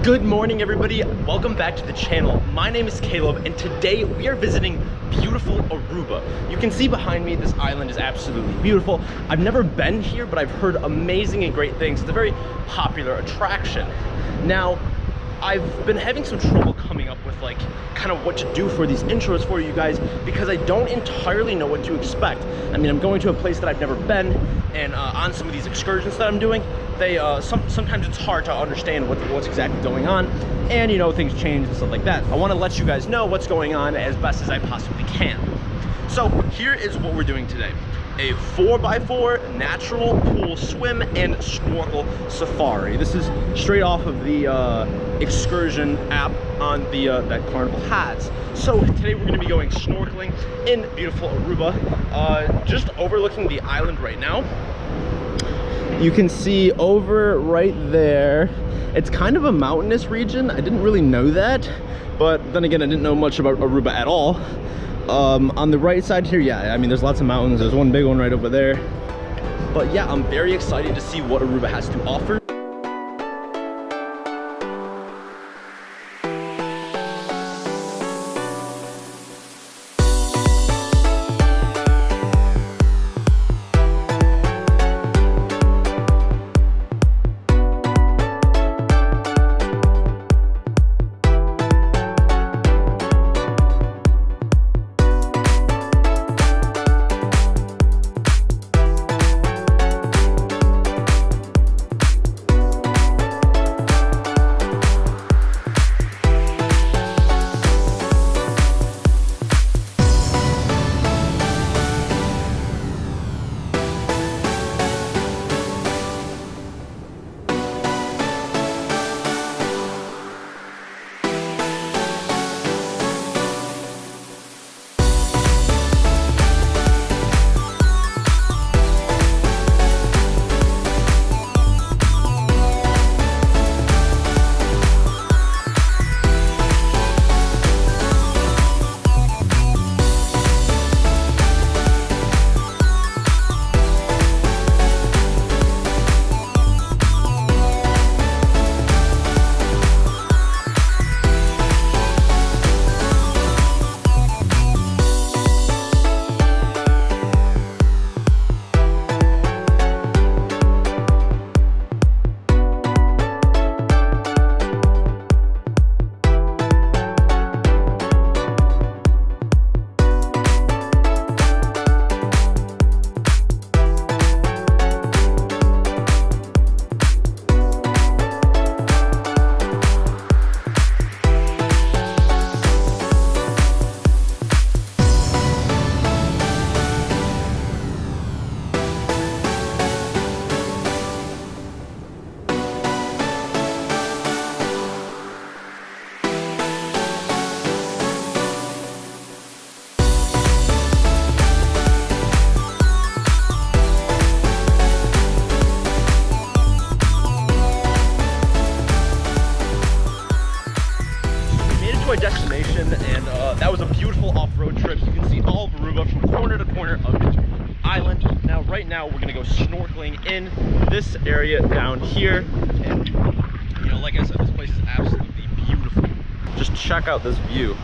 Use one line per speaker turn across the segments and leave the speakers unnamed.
Good morning, everybody. Welcome back to the channel. My name is Caleb, and today we are visiting beautiful Aruba. You can see behind me, this island is absolutely beautiful. I've never been here, but I've heard amazing and great things. It's a very popular attraction. Now, I've been having some trouble coming up with kind of what to do for these intros for you guys because I don't entirely know what to expect. I mean, I'm going to a place that I've never been, and on some of these excursions that I'm doing, they sometimes it's hard to understand what's exactly going on, and you know, things change and stuff like that. I want to let you guys know what's going on as best as I possibly can. So here is what we're doing today. A 4x4 natural pool swim and snorkel safari. This is straight off of the excursion app on the that Carnival has. So today we're going to be going snorkeling in beautiful Aruba, just overlooking the island right now. You can see over right there, it's kind of a mountainous region. I didn't really know that, but then again, I didn't know much about Aruba at all. On the right side here, yeah, I mean, there's lots of mountains. There's one big one right over there. But yeah, I'm very excited to see what Aruba has to offer. Destination, and that was a beautiful off-road trip. You can see all of Aruba from corner to corner of the island. Now, right now, we're gonna go snorkeling in this area down here, and you know, like I said, this place is absolutely beautiful. Just check out this view.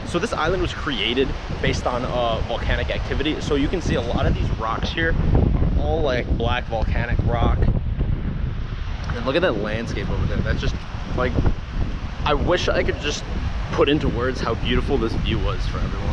So this island was created based on volcanic activity. So you can see a lot of these rocks here are all like black volcanic rock. And look at that landscape over there. That's just like, I wish I could just put into words how beautiful this view was for everyone.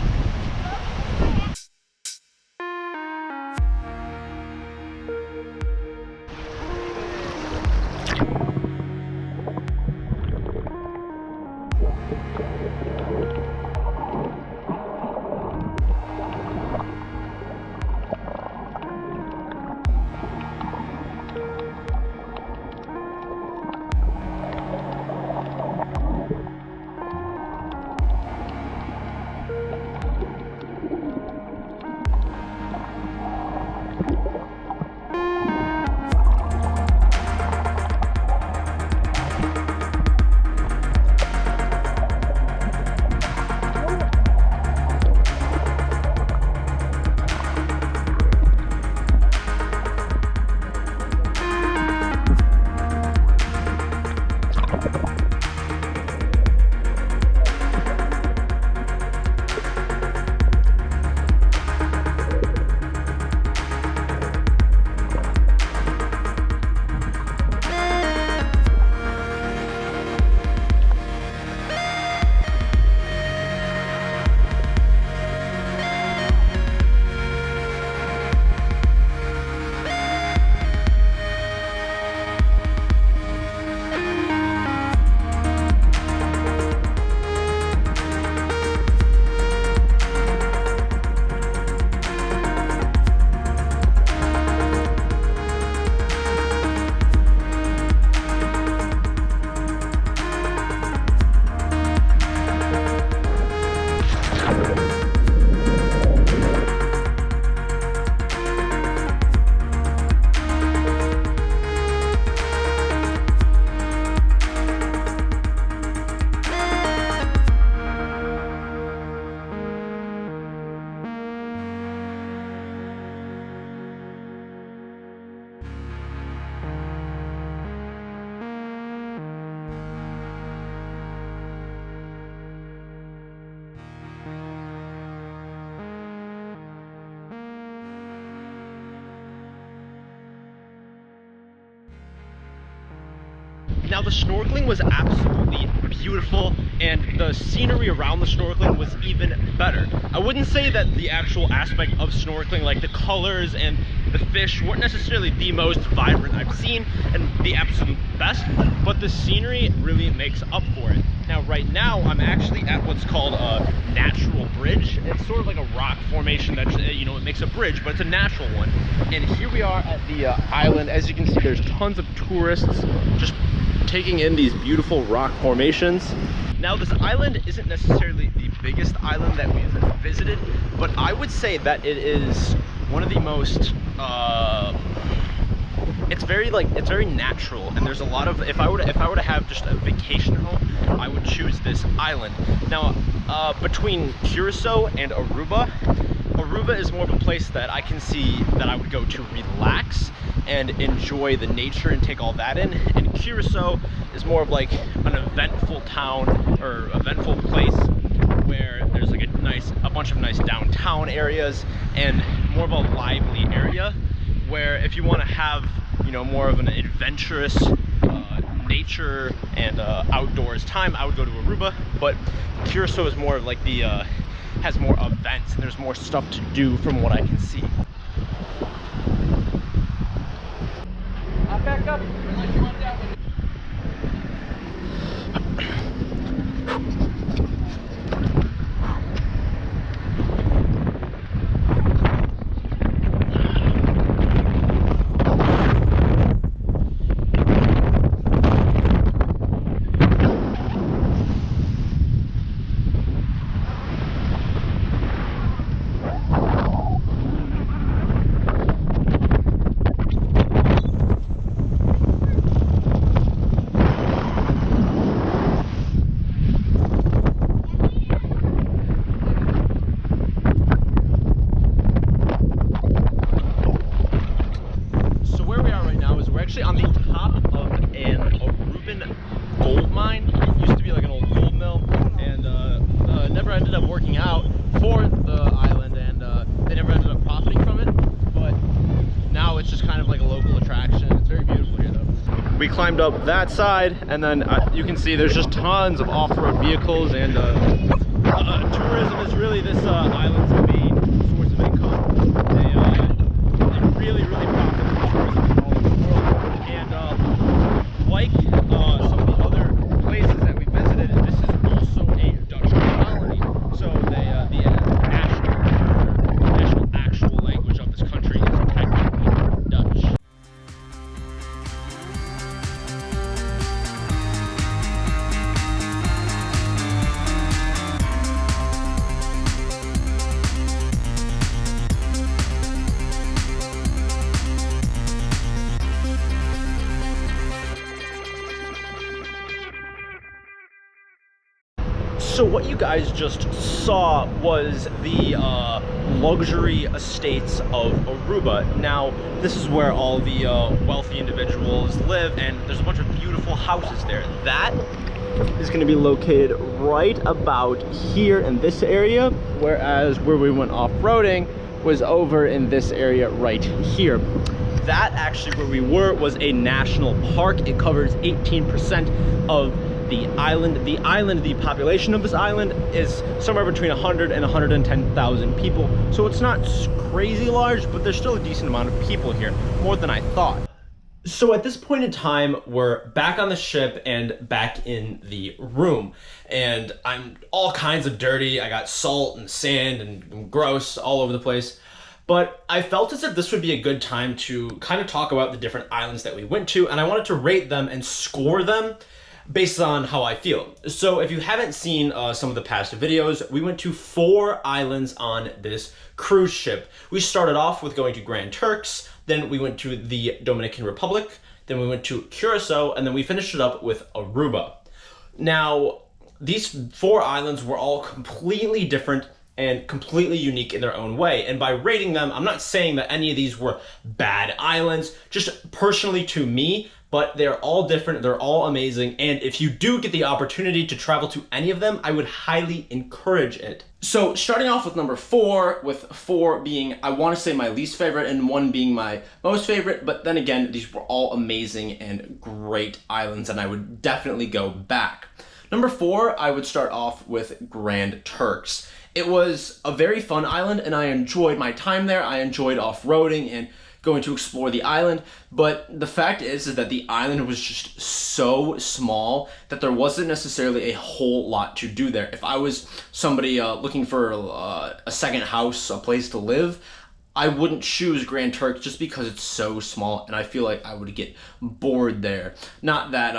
Now the snorkeling was absolutely beautiful, and the scenery around the snorkeling was even better. I wouldn't say that the actual aspect of snorkeling, like the colors and the fish, weren't necessarily the most vibrant I've seen and the absolute best, but the scenery really makes up for it. Now right now I'm actually at what's called a natural bridge. It's sort of like a rock formation that, you know, it makes a bridge, but it's a natural one. And here we are at the island. As you can see, there's tons of tourists just taking in these beautiful rock formations. Now this island isn't necessarily the biggest island that we've visited, but I would say that it is one of the most it's very natural, and there's a lot of, if I were to have just a vacation home, I would choose this island. Now between Curacao and Aruba is more of a place that I can see that I would go to relax and enjoy the nature and take all that in, and Curacao is more of like an eventful town or eventful place where there's like a bunch of nice downtown areas and more of a lively area, where if you want to have, you know, more of an adventurous nature and outdoors time, I would go to Aruba. But Curacao is more of like the has more events and there's more stuff to do from what I can see. I'll back up unless you want that one. On the top of an Aruban gold mine. It used to be like an old gold mill, and never ended up working out for the island, and they never ended up profiting from it. But now it's just kind of like a local attraction. It's very beautiful here though. We climbed up that side, and then you can see there's just tons of off-road vehicles, and tourism is really this island's main source of income. They really profit from tourism all over the world. And like some of the other places that we visited, this is also a Dutch colony. So the national actual language of this country is technically Dutch. So what you guys just saw was the luxury estates of Aruba. Now, this is where all the wealthy individuals live, and there's a bunch of beautiful houses there. That is going to be located right about here in this area, whereas where we went off-roading was over in this area right here. That actually where we were was a national park. It covers 18% of the island. The population of this island is somewhere between 100 and 110,000 people. So it's not crazy large, but there's still a decent amount of people here, more than I thought. So at this point in time, we're back on the ship and back in the room, and I'm all kinds of dirty. I got salt and sand and gross all over the place. But I felt as if this would be a good time to kind of talk about the different islands that we went to, and I wanted to rate them and score them based on how I feel. So if you haven't seen some of the past videos, we went to 4 islands on this cruise ship. We started off with going to Grand Turks, then we went to the Dominican Republic, then we went to Curacao, and then we finished it up with Aruba. Now, these 4 islands were all completely different and completely unique in their own way. And by rating them, I'm not saying that any of these were bad islands, just personally to me, but they're all different, they're all amazing, and if you do get the opportunity to travel to any of them, I would highly encourage it. So starting off with number 4, with 4 being, I want to say, my least favorite, and 1 being my most favorite, but then again, these were all amazing and great islands, and I would definitely go back. Number 4, I would start off with Grand Turks. It was a very fun island, and I enjoyed my time there. I enjoyed off-roading and going to explore the island, but the fact is that the island was just so small that there wasn't necessarily a whole lot to do there. If I was somebody looking for a second house, a place to live, I wouldn't choose Grand Turks just because it's so small, and I feel like I would get bored there. Not that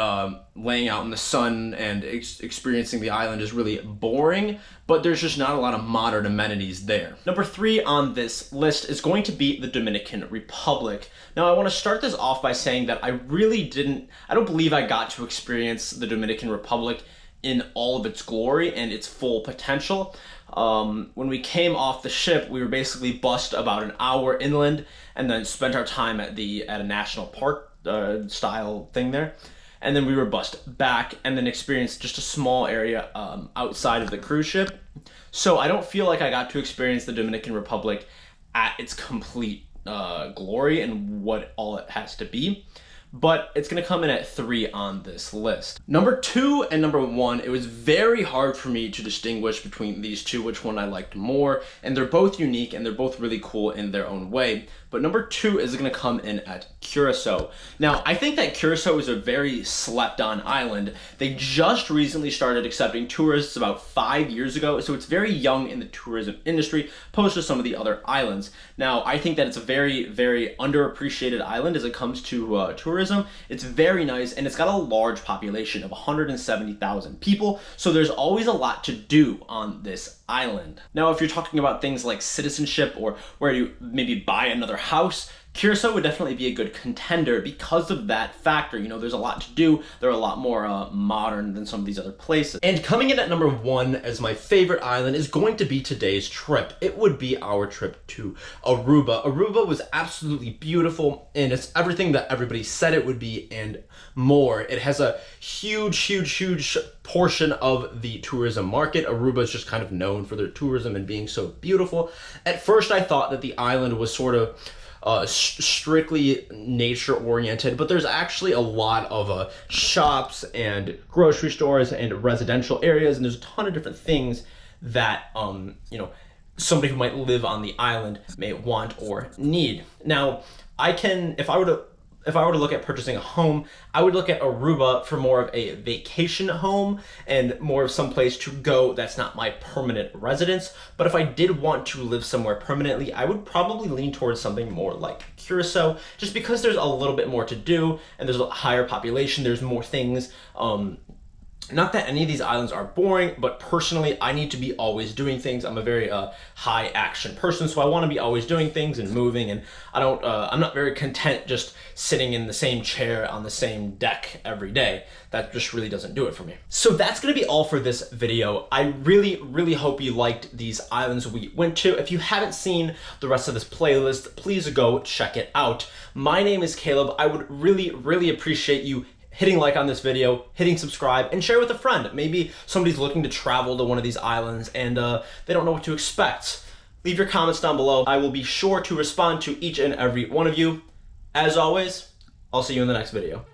laying out in the sun and experiencing the island is really boring, but there's just not a lot of modern amenities there. Number 3 on this list is going to be the Dominican Republic. Now, I want to start this off by saying that I don't believe I got to experience the Dominican Republic in all of its glory and its full potential. When we came off the ship, we were basically bussed about an hour inland and then spent our time at a national park style thing there. And then we were bussed back and then experienced just a small area outside of the cruise ship. So I don't feel like I got to experience the Dominican Republic at its complete glory and what all it has to be. But it's going to come in at 3 on this list. Number 2 and number 1, it was very hard for me to distinguish between these two, which one I liked more, and they're both unique and they're both really cool in their own way. But number 2 is going to come in at Curacao. Now, I think that Curacao is a very slept-on island. They just recently started accepting tourists about 5 years ago, so it's very young in the tourism industry, opposed to some of the other islands. Now, I think that it's a very, very underappreciated island as it comes to tourism. It's very nice, and it's got a large population of 170,000 people, so there's always a lot to do on this island. Now, if you're talking about things like citizenship or where you maybe buy another house, Curacao would definitely be a good contender because of that factor. You know, there's a lot to do. They're a lot more modern than some of these other places. And coming in at number 1 as my favorite island is going to be today's trip. It would be our trip to Aruba. Aruba was absolutely beautiful, and it's everything that everybody said it would be and more. It has a huge portion of the tourism market. Aruba is just kind of known for their tourism and being so beautiful. At first, I thought that the island was sort of strictly nature oriented, but there's actually a lot of shops and grocery stores and residential areas, and there's a ton of different things that you know, somebody who might live on the island may want or need. Now, if I were to look at purchasing a home, I would look at Aruba for more of a vacation home and more of some place to go that's not my permanent residence. But if I did want to live somewhere permanently, I would probably lean towards something more like Curacao, just because there's a little bit more to do and there's a higher population, there's more things Not that any of these islands are boring, but personally, I need to be always doing things. I'm a very high action person, so I want to be always doing things and moving, and I'm not very content just sitting in the same chair on the same deck every day. That just really doesn't do it for me. So that's gonna be all for this video. I really, really hope you liked these islands we went to. If you haven't seen the rest of this playlist, please go check it out. My name is Caleb. I would really, really appreciate you hitting like on this video, hitting subscribe, and share with a friend. Maybe somebody's looking to travel to one of these islands and they don't know what to expect. Leave your comments down below. I will be sure to respond to each and every one of you. As always, I'll see you in the next video.